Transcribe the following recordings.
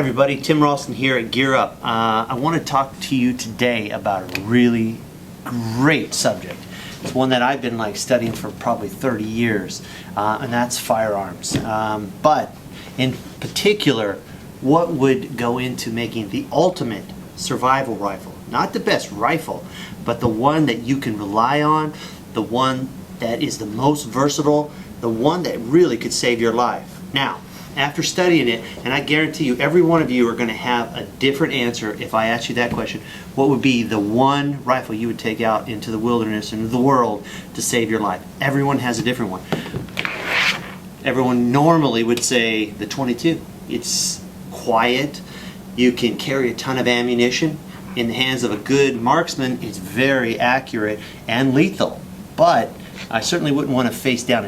everybody, Tim Ralston here at Gear Up. I want to talk to you today about a really great subject. It's one that I've been studying for probably 30 years, and that's firearms. But in particular, what would go into making the ultimate survival rifle? Not the best rifle, but the one that you can rely on, the one that is the most versatile, the one that really could save your life. Now, after studying it, and I guarantee you every one of you are going to have a different answer if I ask you that question, what would be the one rifle you would take out into the wilderness, into the world, to save your life? Everyone has a different one. Everyone normally would say the 22. It's quiet, you can carry a ton of ammunition. In the hands of a good marksman, it's very accurate and lethal. But I certainly wouldn't want to face down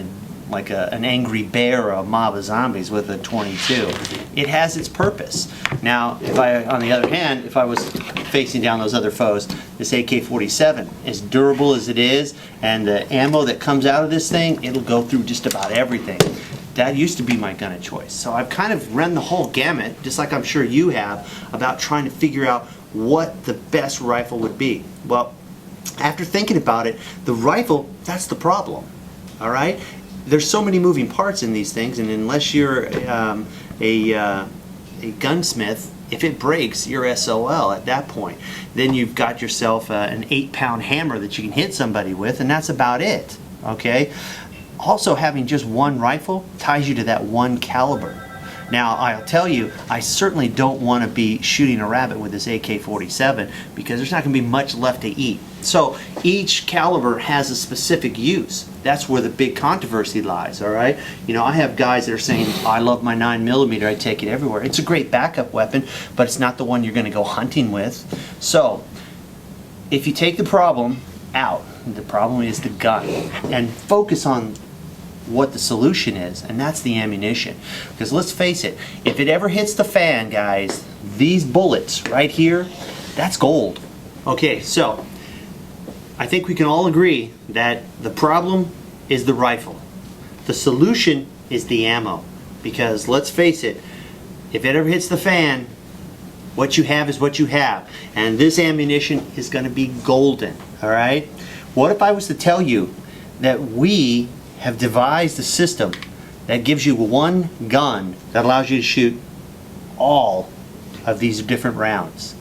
an angry bear or a mob of zombies with a 22. It has its purpose. Now, on the other hand, if I was facing down those other foes, this AK-47, as durable as it is, and the ammo that comes out of this thing, it'll go through just about everything. That used to be my gun of choice. So I've kind of run the whole gamut, just like I'm sure you have, about trying to figure out what the best rifle would be. Well, after thinking about it, the rifle, that's the problem. All right? There's so many moving parts in these things, and unless you're a gunsmith, if it breaks, you're SOL at that point. Then you've got yourself an 8-pound hammer that you can hit somebody with, and that's about it. Okay? Also, having just one rifle ties you to that one caliber. Now, I'll tell you, I certainly don't want to be shooting a rabbit with this AK-47 because there's not going to be much left to eat. So each caliber has a specific use. That's where the big controversy lies, all right? You know, I have guys that are saying, I love my 9mm, I take it everywhere. It's a great backup weapon, but it's not the one you're going to go hunting with. So if you take the problem out, the problem is the gun, and focus on what the solution is, and that's the ammunition. Because let's face it, if it ever hits the fan, guys, these bullets right here, that's gold. Okay, so I think we can all agree that the problem is the rifle. The solution is the ammo. Because let's face it, if it ever hits the fan, what you have is what you have. And this ammunition is going to be golden, all right? What if I was to tell you that we have devised a system that gives you one gun that allows you to shoot all of these different rounds?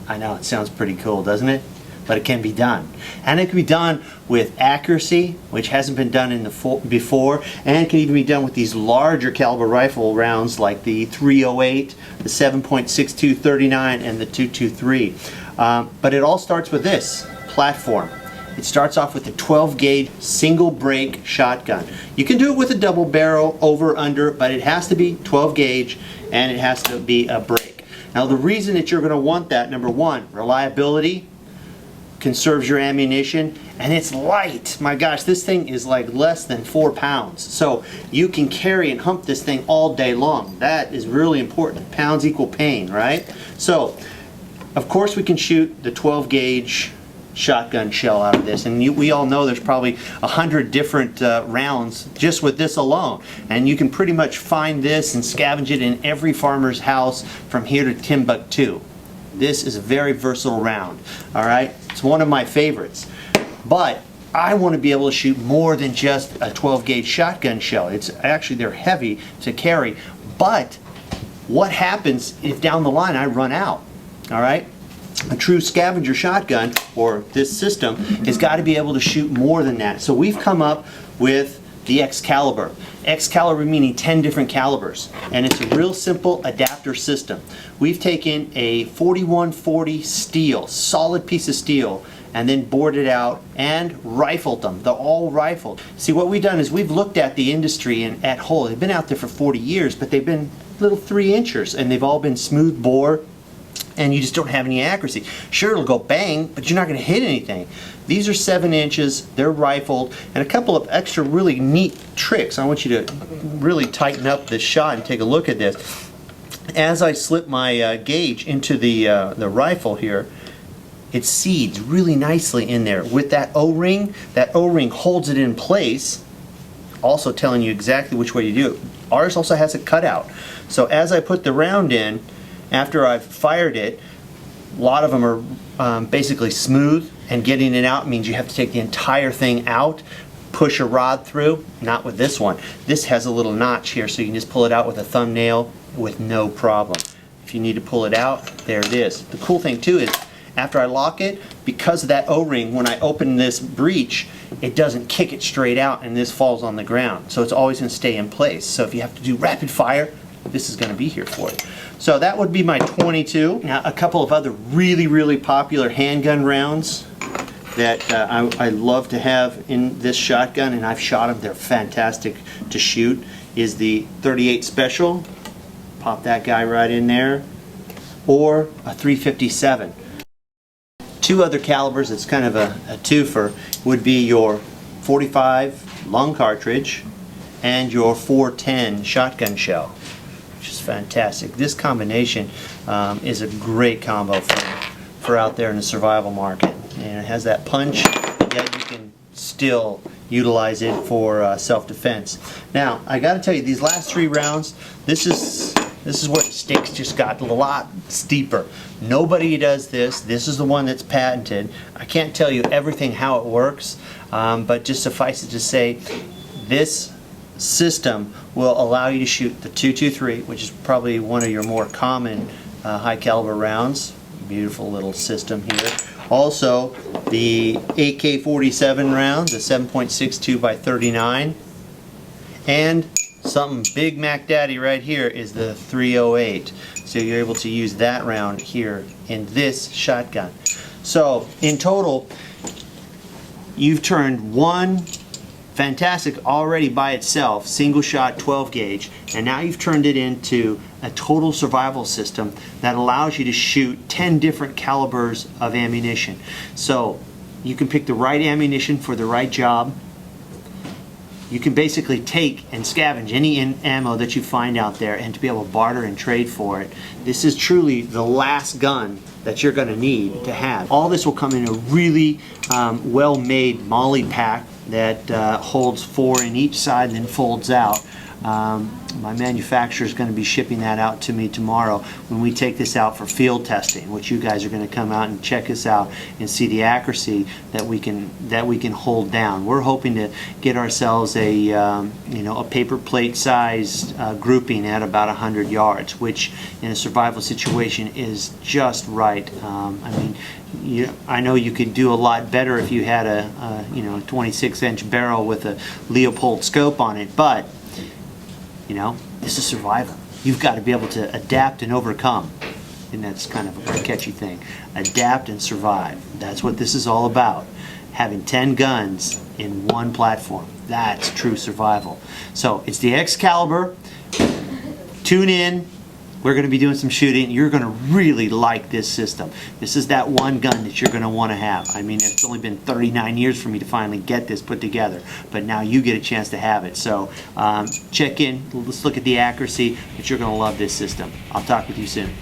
I know, it sounds pretty cool, doesn't it? But it can be done. And it can be done with accuracy, which hasn't been done before, and it can even be done with these larger caliber rifle rounds like the 308, the 7.62 39, and the 223. But it all starts with this platform. It starts off with a 12-gauge single break shotgun. You can do it with a double barrel, over, under, but it has to be 12-gauge and it has to be a break. Now the reason that you're going to want that, number one, reliability, conserves your ammunition, and it's light. My gosh, this thing is like less than 4 pounds. So you can carry and hump this thing all day long. That is really important. Pounds equal pain, right? So, of course we can shoot the 12-gauge shotgun shell out of this, and we all know there's probably 100 different rounds just with this alone, and you can pretty much find this and scavenge it in every farmer's house from here to Timbuktu. This is a very versatile round, all right? It's one of my favorites, but I want to be able to shoot more than just a 12-gauge shotgun shell. It's actually, they're heavy to carry, but what happens if down the line I run out, all right? A true scavenger shotgun, or this system, has got to be able to shoot more than that. So we've come up with the Excalibur. Excalibur meaning 10 different calibers, and it's a real simple adapter system. We've taken a 4140 steel, solid piece of steel, and then boarded out and rifled them. They're all rifled. See, what we've done is we've looked at the industry and at whole. They've been out there for 40 years, but they've been little 3-inchers, and they've all been smooth bore, and you just don't have any accuracy. Sure, it'll go bang, but you're not going to hit anything. These are 7 inches, they're rifled, and a couple of extra really neat tricks. I want you to really tighten up this shot and take a look at this. As I slip my gauge into the rifle here, it seeds really nicely in there. With that O-ring holds it in place, also telling you exactly which way you do it. Ours also has a cutout. So as I put the round in, after I've fired it, a lot of them are basically smooth, and getting it out means you have to take the entire thing out, push a rod through. Not with this one. This has a little notch here, so you can just pull it out with a thumbnail with no problem. If you need to pull it out, there it is. The cool thing too is, after I lock it, because of that O-ring, when I open this breech, it doesn't kick it straight out and this falls on the ground. So it's always going to stay in place. So if you have to do rapid fire, this is going to be here for you. So that would be my 22. Now a couple of other really popular handgun rounds that I love to have in this shotgun, and I've shot them, they're fantastic to shoot, is the 38 Special. Pop that guy right in there. Or a 357. Two other calibers, it's kind of a twofer, would be your 45 long cartridge and your 410 shotgun shell, which is fantastic. This combination is a great combo for out there in the survival market. And it has that punch, yet you can still utilize it for self-defense. Now, I got to tell you, these last 3 rounds, this is where the stakes just got a lot steeper. Nobody does this. This is the one that's patented. I can't tell you everything how it works, but just suffice it to say, this system will allow you to shoot the .223, which is probably one of your more common high caliber rounds. Beautiful little system here. Also, the AK-47 round, the 7.62 by 39, and something big Mac Daddy right here is the 308. So you're able to use that round here in this shotgun. So in total, you've turned one fantastic already by itself single shot 12 gauge, and now you've turned it into a total survival system that allows you to shoot 10 different calibers of ammunition. So you can pick the right ammunition for the right job. You can basically take and scavenge any ammo that you find out there, and to be able to barter and trade for it. This is truly the last gun that you're going to need to have. All this will come in a really well-made MOLLE pack that holds 4 in each side and then folds out. My manufacturer is going to be shipping that out to me tomorrow when we take this out for field testing, which you guys are going to come out and check us out and see the accuracy that we can hold down. We're hoping to get ourselves a a paper plate sized grouping at about 100 yards, which in a survival situation is just right. I mean, I know you could do a lot better if you had a 26-inch barrel with a Leopold scope on it, but this is survival. You've got to be able to adapt and overcome, and that's kind of a catchy thing. Adapt and survive. That's what this is all about. Having 10 guns in one platform. That's true survival. So it's the Excalibur. Tune in. We're going to be doing some shooting. You're going to really like this system. This is that one gun that you're going to want to have. I mean, it's only been 39 years for me to finally get this put together, but now you get a chance to have it. So check in. Let's look at the accuracy, but you're going to love this system. I'll talk with you soon.